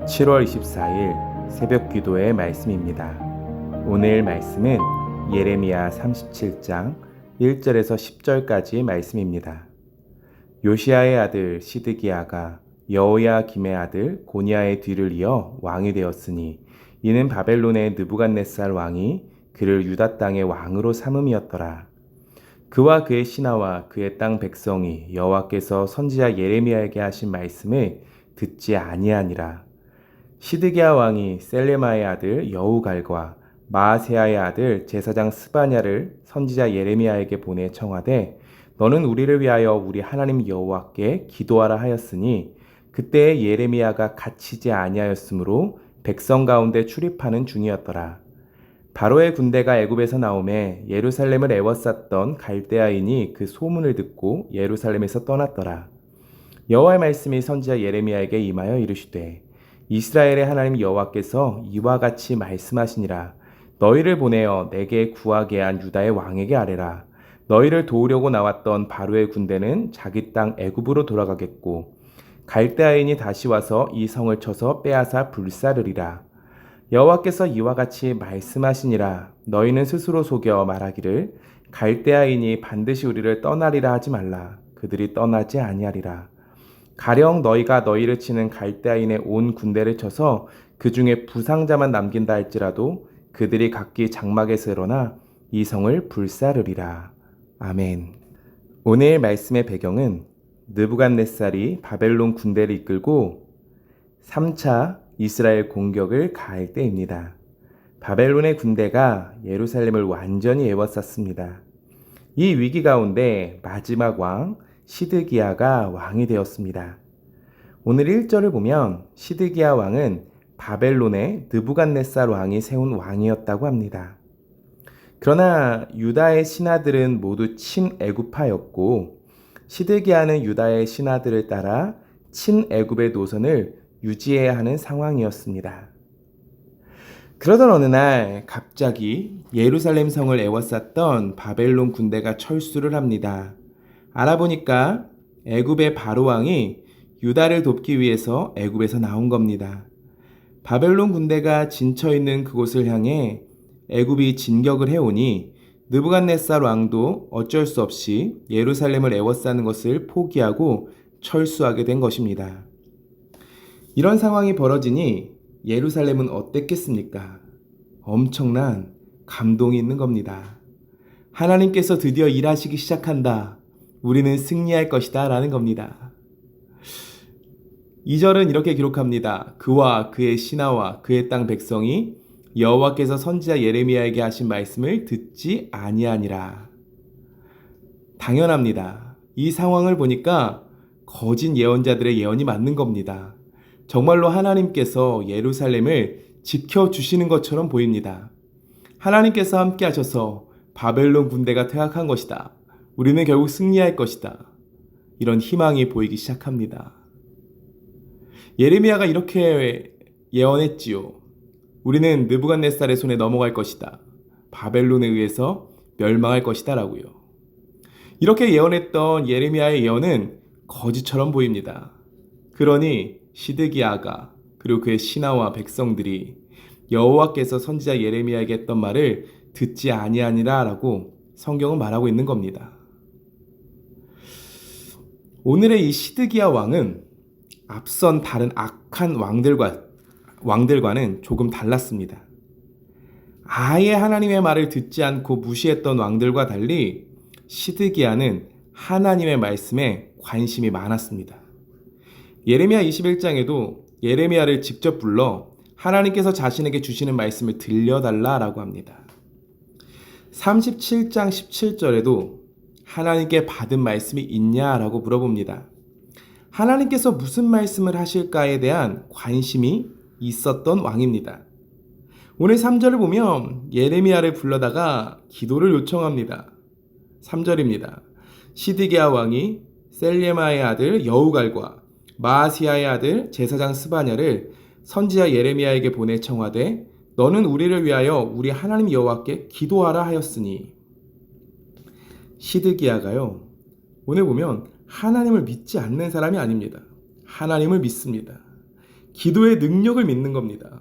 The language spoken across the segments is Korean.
7월 24일 새벽 기도의 말씀입니다. 오늘 말씀은 예레미야 37장 1절에서 10절까지의 말씀입니다. 요시야의 아들 시드기야가 여호야김의 아들 고니야의 뒤를 이어 왕이 되었으니 이는 바벨론의 느부갓네살 왕이 그를 유다 땅의 왕으로 삼음이었더라. 그와 그의 신하와 그의 땅 백성이 여호와께서 선지자 예레미야에게 하신 말씀을 듣지 아니하니라. 시드기야 왕이 셀레마의 아들 여우갈과 마아세야의 아들 제사장 스바냐를 선지자 예레미야에게 보내 청하되 너는 우리를 위하여 우리 하나님 여호와께 기도하라 하였으니 그때 예레미야가 갇히지 아니하였으므로 백성 가운데 출입하는 중이었더라. 바로의 군대가 애굽에서 나오매 예루살렘을 애워쌌던 갈대아인이 그 소문을 듣고 예루살렘에서 떠났더라. 여호와의 말씀이 선지자 예레미야에게 임하여 이르시되 이스라엘의 하나님 여호와께서 이와 같이 말씀하시니라. 너희를 보내어 내게 구하게 한 유다의 왕에게 아뢰라. 너희를 도우려고 나왔던 바로의 군대는 자기 땅 애굽으로 돌아가겠고 갈대아인이 다시 와서 이 성을 쳐서 빼앗아 불사르리라. 여호와께서 이와 같이 말씀하시니라. 너희는 스스로 속여 말하기를 갈대아인이 반드시 우리를 떠나리라 하지 말라. 그들이 떠나지 아니하리라. 가령 너희가 너희를 치는 갈대아인의 온 군대를 쳐서 그 중에 부상자만 남긴다 할지라도 그들이 각기 장막에서 일어나 이 성을 불사르리라. 아멘. 오늘 말씀의 배경은 느부갓네살이 바벨론 군대를 이끌고 3차 이스라엘 공격을 가할 때입니다. 바벨론의 군대가 예루살렘을 완전히 에워쌌습니다. 이 위기 가운데 마지막 왕 시드기야가 왕이 되었습니다. 오늘 1절을 보면 시드기야 왕은 바벨론의 느부갓네살 왕이 세운 왕이었다고 합니다. 그러나 유다의 신하들은 모두 친애굽파였고 시드기야는 유다의 신하들을 따라 친애굽의 노선을 유지해야 하는 상황이었습니다. 그러던 어느 날 갑자기 예루살렘 성을 에워쌌던 바벨론 군대가 철수를 합니다. 알아보니까 애굽의 바로 왕이 유다를 돕기 위해서 애굽에서 나온 겁니다. 바벨론 군대가 진쳐 있는 그곳을 향해 애굽이 진격을 해오니 느부갓네살 왕도 어쩔 수 없이 예루살렘을 에워싸는 것을 포기하고 철수하게 된 것입니다. 이런 상황이 벌어지니 예루살렘은 어땠겠습니까? 엄청난 감동이 있는 겁니다. 하나님께서 드디어 일하시기 시작한다. 우리는 승리할 것이다 라는 겁니다. 2절은 이렇게 기록합니다. 그와 그의 신하와 그의 땅 백성이 여호와께서 선지자 예레미야에게 하신 말씀을 듣지 아니하니라. 당연합니다. 이 상황을 보니까 거짓 예언자들의 예언이 맞는 겁니다. 정말로 하나님께서 예루살렘을 지켜주시는 것처럼 보입니다. 하나님께서 함께 하셔서 바벨론 군대가 퇴각한 것이다. 우리는 결국 승리할 것이다. 이런 희망이 보이기 시작합니다. 예레미야가 이렇게 예언했지요. 우리는 느부갓네살의 손에 넘어갈 것이다. 바벨론에 의해서 멸망할 것이다 라고요. 이렇게 예언했던 예레미야의 예언은 거짓처럼 보입니다. 그러니 시드기야가 그리고 그의 신하와 백성들이 여호와께서 선지자 예레미야에게 했던 말을 듣지 아니하니라 라고 성경은 말하고 있는 겁니다. 오늘의 이 시드기야 왕은 앞선 다른 악한 왕들과는 조금 달랐습니다. 아예 하나님의 말을 듣지 않고 무시했던 왕들과 달리 시드기야는 하나님의 말씀에 관심이 많았습니다. 예레미야 21장에도 예레미야를 직접 불러 하나님께서 자신에게 주시는 말씀을 들려달라라고 합니다. 37장 17절에도 하나님께 받은 말씀이 있냐라고 물어봅니다. 하나님께서 무슨 말씀을 하실까에 대한 관심이 있었던 왕입니다. 오늘 3절을 보면 예레미야를 불러다가 기도를 요청합니다. 3절입니다. 시드기야 왕이 셀레마의 아들 여우갈과 마아시야의 아들 제사장 스바냐를 선지자 예레미야에게 보내 청하되 너는 우리를 위하여 우리 하나님 여호와께 기도하라 하였으니 시드기야가요. 오늘 보면 하나님을 믿지 않는 사람이 아닙니다. 하나님을 믿습니다. 기도의 능력을 믿는 겁니다.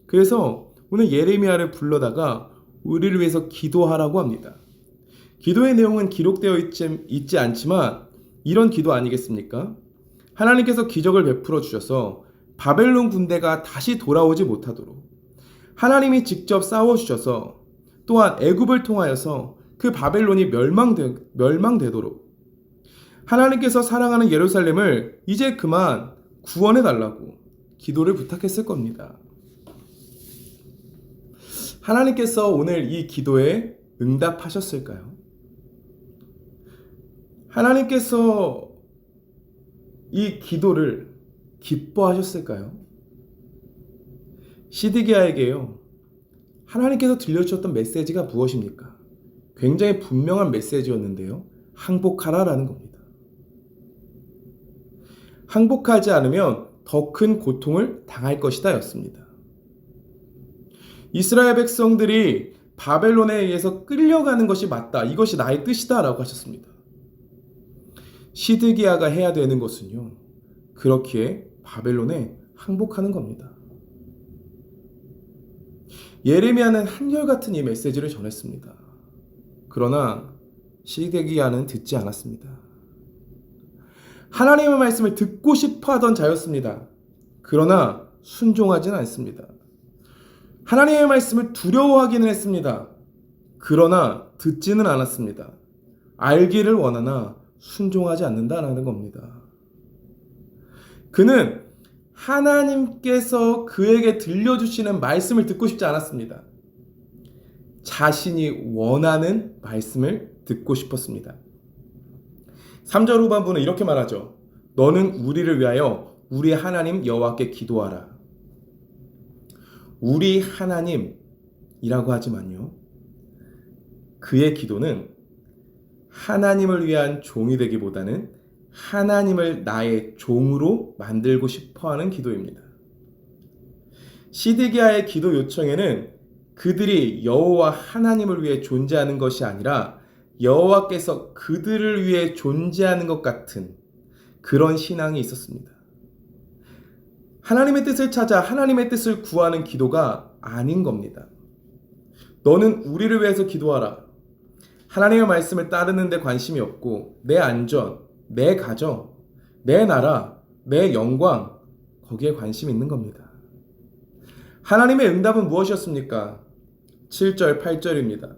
그래서 오늘 예레미야를 불러다가 우리를 위해서 기도하라고 합니다. 기도의 내용은 기록되어 있지 않지만 이런 기도 아니겠습니까? 하나님께서 기적을 베풀어 주셔서 바벨론 군대가 다시 돌아오지 못하도록 하나님이 직접 싸워주셔서 또한 애굽을 통하여서 그 바벨론이 멸망되도록 하나님께서 사랑하는 예루살렘을 이제 그만 구원해달라고 기도를 부탁했을 겁니다. 하나님께서 오늘 이 기도에 응답하셨을까요? 하나님께서 이 기도를 기뻐하셨을까요? 시드기야에게요, 하나님께서 들려주셨던 메시지가 무엇입니까? 굉장히 분명한 메시지였는데요. 항복하라라는 겁니다. 항복하지 않으면 더 큰 고통을 당할 것이다 였습니다. 이스라엘 백성들이 바벨론에 의해서 끌려가는 것이 맞다. 이것이 나의 뜻이다 라고 하셨습니다. 시드기야가 해야 되는 것은요, 그렇기에 바벨론에 항복하는 겁니다. 예레미야는 한결같은 이 메시지를 전했습니다. 그러나 시드기야는 듣지 않았습니다. 하나님의 말씀을 듣고 싶어 하던 자였습니다. 그러나 순종하지는 않습니다. 하나님의 말씀을 두려워하기는 했습니다. 그러나 듣지는 않았습니다. 알기를 원하나 순종하지 않는다라는 겁니다. 그는 하나님께서 그에게 들려주시는 말씀을 듣고 싶지 않았습니다. 자신이 원하는 말씀을 듣고 싶었습니다. 3절 후반부는 이렇게 말하죠. 너는 우리를 위하여 우리 하나님 여호와께 기도하라. 우리 하나님이라고 하지만요, 그의 기도는 하나님을 위한 종이 되기보다는 하나님을 나의 종으로 만들고 싶어하는 기도입니다. 시드기야의 기도 요청에는 그들이 여호와 하나님을 위해 존재하는 것이 아니라 여호와께서 그들을 위해 존재하는 것 같은 그런 신앙이 있었습니다. 하나님의 뜻을 찾아 하나님의 뜻을 구하는 기도가 아닌 겁니다. 너는 우리를 위해서 기도하라. 하나님의 말씀을 따르는 데 관심이 없고 내 안전, 내 가정, 내 나라, 내 영광, 거기에 관심이 있는 겁니다. 하나님의 응답은 무엇이었습니까? 7절, 8절입니다.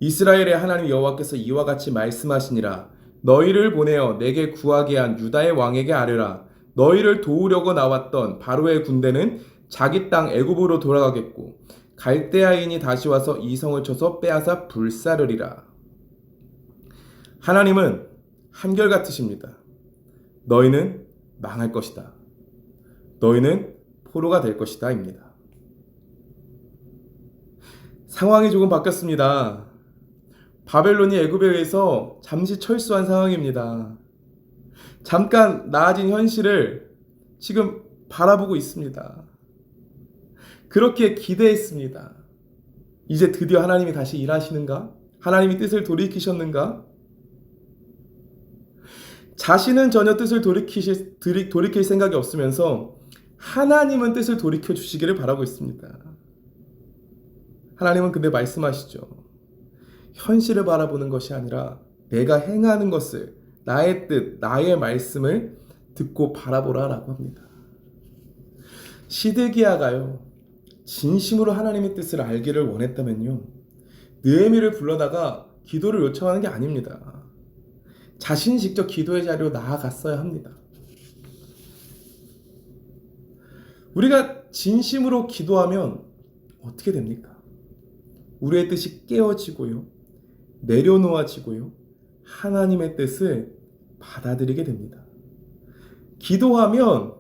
이스라엘의 하나님 여호와께서 이와 같이 말씀하시니라. 너희를 보내어 내게 구하게 한 유다의 왕에게 아뢰라. 너희를 도우려고 나왔던 바로의 군대는 자기 땅 애굽으로 돌아가겠고 갈대아인이 다시 와서 이 성을 쳐서 빼앗아 불사르리라. 하나님은 한결같으십니다. 너희는 망할 것이다. 너희는 포로가 될 것이다 입니다. 상황이 조금 바뀌었습니다. 바벨론이 애굽에 의해서 잠시 철수한 상황입니다. 잠깐 나아진 현실을 지금 바라보고 있습니다. 그렇게 기대했습니다. 이제 드디어 하나님이 다시 일하시는가? 하나님이 뜻을 돌이키셨는가? 자신은 전혀 뜻을 돌이킬 생각이 없으면서 하나님은 뜻을 돌이켜 주시기를 바라고 있습니다. 하나님은 근데 말씀하시죠. 현실을 바라보는 것이 아니라 내가 행하는 것을, 나의 뜻, 나의 말씀을 듣고 바라보라라고 합니다. 시드기야가요, 진심으로 하나님의 뜻을 알기를 원했다면요, 느헤미를 불러다가 기도를 요청하는 게 아닙니다. 자신이 직접 기도의 자리로 나아갔어야 합니다. 우리가 진심으로 기도하면 어떻게 됩니까? 우리의 뜻이 깨어지고요, 내려놓아지고요, 하나님의 뜻을 받아들이게 됩니다. 기도하면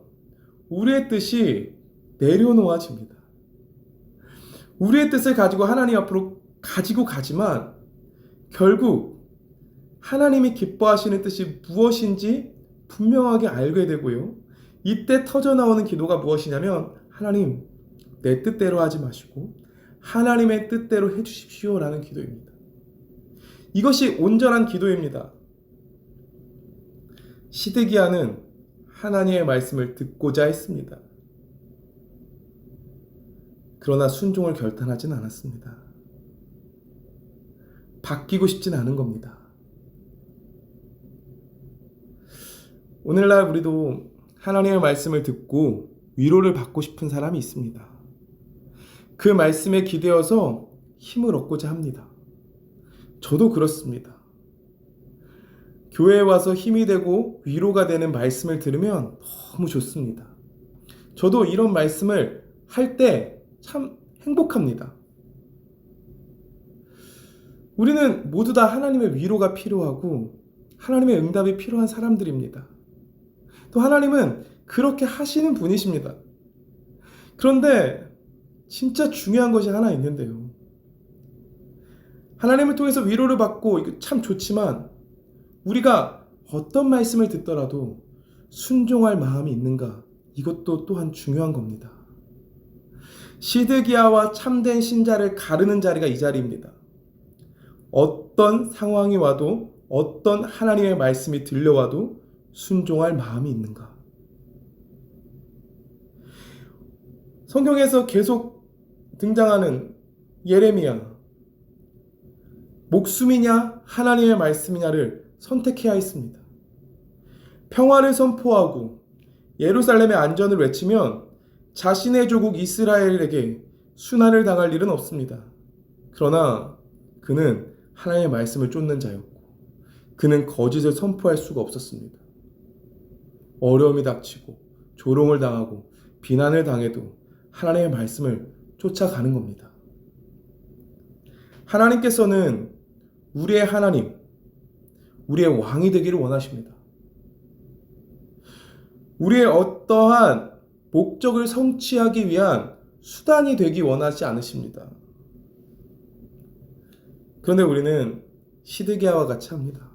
우리의 뜻이 내려놓아집니다. 우리의 뜻을 가지고 하나님 앞으로 가지고 가지만 결국 하나님이 기뻐하시는 뜻이 무엇인지 분명하게 알게 되고요, 이때 터져나오는 기도가 무엇이냐면 하나님, 내 뜻대로 하지 마시고 하나님의 뜻대로 해주십시오 라는 기도입니다. 이것이 온전한 기도입니다. 시드기야는 하나님의 말씀을 듣고자 했습니다. 그러나 순종을 결단하진 않았습니다. 바뀌고 싶진 않은 겁니다. 오늘날 우리도 하나님의 말씀을 듣고 위로를 받고 싶은 사람이 있습니다. 그 말씀에 기대어서 힘을 얻고자 합니다. 저도 그렇습니다. 교회에 와서 힘이 되고 위로가 되는 말씀을 들으면 너무 좋습니다. 저도 이런 말씀을 할 때 참 행복합니다. 우리는 모두 다 하나님의 위로가 필요하고 하나님의 응답이 필요한 사람들입니다. 또 하나님은 그렇게 하시는 분이십니다. 그런데 진짜 중요한 것이 하나 있는데요. 하나님을 통해서 위로를 받고 이거 참 좋지만 우리가 어떤 말씀을 듣더라도 순종할 마음이 있는가? 이것도 또한 중요한 겁니다. 시드기야와 참된 신자를 가르는 자리가 이 자리입니다. 어떤 상황이 와도 어떤 하나님의 말씀이 들려와도 순종할 마음이 있는가? 성경에서 계속 등장하는 예레미야, 목숨이냐 하나님의 말씀이냐를 선택해야 했습니다. 평화를 선포하고 예루살렘의 안전을 외치면 자신의 조국 이스라엘에게 순환을 당할 일은 없습니다. 그러나 그는 하나님의 말씀을 쫓는 자였고 그는 거짓을 선포할 수가 없었습니다. 어려움이 닥치고 조롱을 당하고 비난을 당해도 하나님의 말씀을 쫓아가는 겁니다. 하나님께서는 우리의 하나님, 우리의 왕이 되기를 원하십니다. 우리의 어떠한 목적을 성취하기 위한 수단이 되기 원하지 않으십니다. 그런데 우리는 시드기야와 같이 합니다.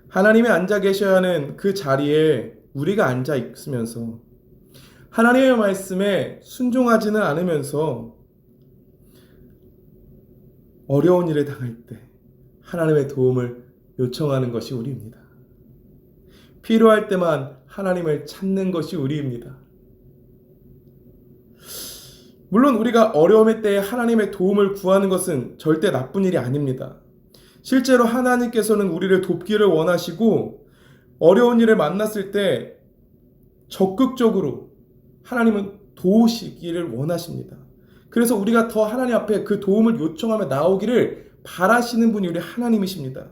하나님이 앉아 계셔야 하는 그 자리에 우리가 앉아 있으면서 하나님의 말씀에 순종하지는 않으면서 어려운 일을 당할 때 하나님의 도움을 요청하는 것이 우리입니다. 필요할 때만 하나님을 찾는 것이 우리입니다. 물론 우리가 어려움의 때에 하나님의 도움을 구하는 것은 절대 나쁜 일이 아닙니다. 실제로 하나님께서는 우리를 돕기를 원하시고 어려운 일을 만났을 때 적극적으로 하나님은 도우시기를 원하십니다. 그래서 우리가 더 하나님 앞에 그 도움을 요청하며 나오기를 바라시는 분이 우리 하나님이십니다.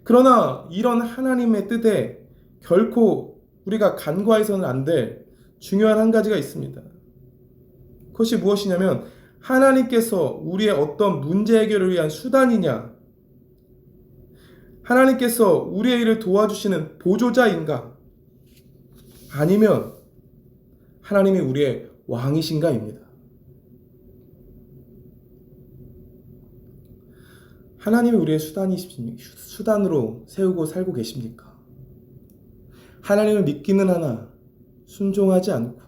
그러나 이런 하나님의 뜻에 결코 우리가 간과해서는 안 될 중요한 한 가지가 있습니다. 그것이 무엇이냐면 하나님께서 우리의 어떤 문제 해결을 위한 수단이냐, 하나님께서 우리의 일을 도와주시는 보조자인가, 아니면 하나님이 우리의 왕이신가입니다. 하나님이 우리의 수단으로 세우고 살고 계십니까? 하나님을 믿기는 하나 순종하지 않고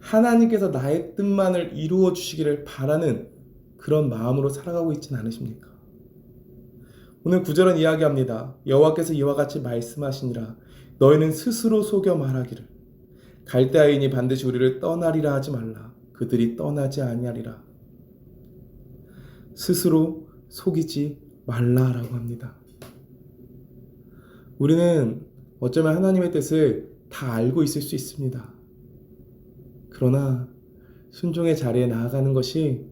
하나님께서 나의 뜻만을 이루어 주시기를 바라는 그런 마음으로 살아가고 있지는 않으십니까? 오늘 9절은 이야기합니다. 여호와께서 이와 같이 말씀하시니라. 너희는 스스로 속여 말하기를 갈대아인이 반드시 우리를 떠나리라 하지 말라. 그들이 떠나지 아니하리라. 스스로 속이지 말라라고 합니다. 우리는 어쩌면 하나님의 뜻을 다 알고 있을 수 있습니다. 그러나 순종의 자리에 나아가는 것이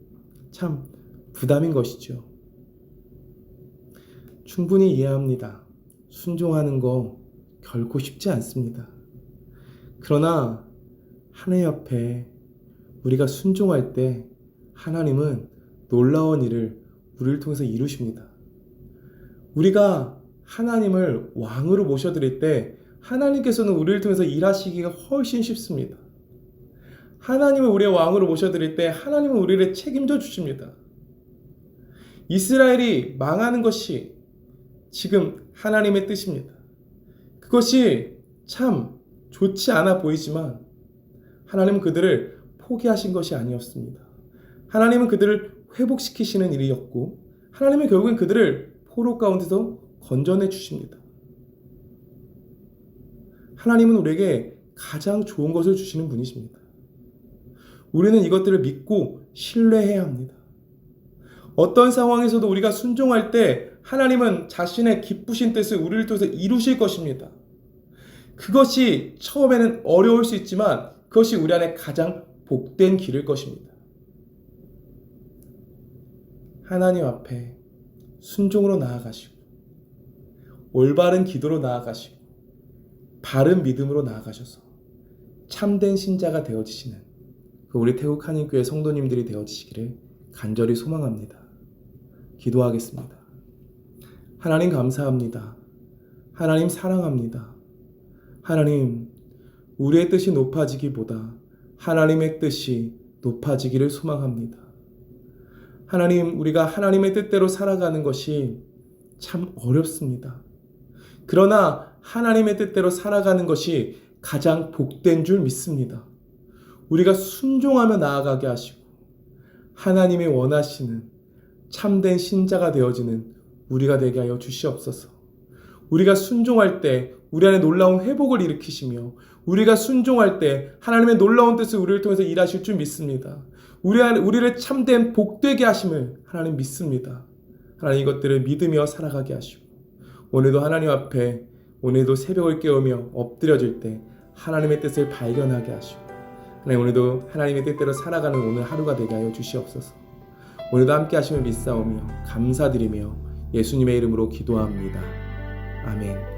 참 부담인 것이죠. 충분히 이해합니다. 순종하는 거 결코 쉽지 않습니다. 그러나 하나님 앞에 우리가 순종할 때 하나님은 놀라운 일을 우리를 통해서 이루십니다. 우리가 하나님을 왕으로 모셔드릴 때 하나님께서는 우리를 통해서 일하시기가 훨씬 쉽습니다. 하나님을 우리의 왕으로 모셔드릴 때 하나님은 우리를 책임져 주십니다. 이스라엘이 망하는 것이 지금 하나님의 뜻입니다. 그것이 참 좋지 않아 보이지만 하나님은 그들을 포기하신 것이 아니었습니다. 하나님은 그들을 회복시키시는 일이었고 하나님은 결국엔 그들을 포로 가운데서 건져내 주십니다. 하나님은 우리에게 가장 좋은 것을 주시는 분이십니다. 우리는 이것들을 믿고 신뢰해야 합니다. 어떤 상황에서도 우리가 순종할 때 하나님은 자신의 기쁘신 뜻을 우리를 통해서 이루실 것입니다. 그것이 처음에는 어려울 수 있지만 그것이 우리 안에 가장 복된 길일 것입니다. 하나님 앞에 순종으로 나아가시고 올바른 기도로 나아가시고 바른 믿음으로 나아가셔서 참된 신자가 되어지시는 우리 태국 한인교회 성도님들이 되어지시기를 간절히 소망합니다. 기도하겠습니다. 하나님 감사합니다. 하나님 사랑합니다. 하나님, 우리의 뜻이 높아지기보다 하나님의 뜻이 높아지기를 소망합니다. 하나님, 우리가 하나님의 뜻대로 살아가는 것이 참 어렵습니다. 그러나 하나님의 뜻대로 살아가는 것이 가장 복된 줄 믿습니다. 우리가 순종하며 나아가게 하시고 하나님이 원하시는 참된 신자가 되어지는 우리가 되게 하여 주시옵소서. 우리가 순종할 때 우리 안에 놀라운 회복을 일으키시며 우리가 순종할 때 하나님의 놀라운 뜻을 우리를 통해서 일하실 줄 믿습니다. 우리를 참된 복되게 하심을 하나님 믿습니다. 하나님 이것들을 믿으며 살아가게 하시고 오늘도 하나님 앞에 오늘도 새벽을 깨우며 엎드려질 때 하나님의 뜻을 발견하게 하시고 하나님 오늘도 하나님의 뜻대로 살아가는 오늘 하루가 되게 하여 주시옵소서. 오늘도 함께 하심을 믿사오며 감사드리며 예수님의 이름으로 기도합니다. 아멘.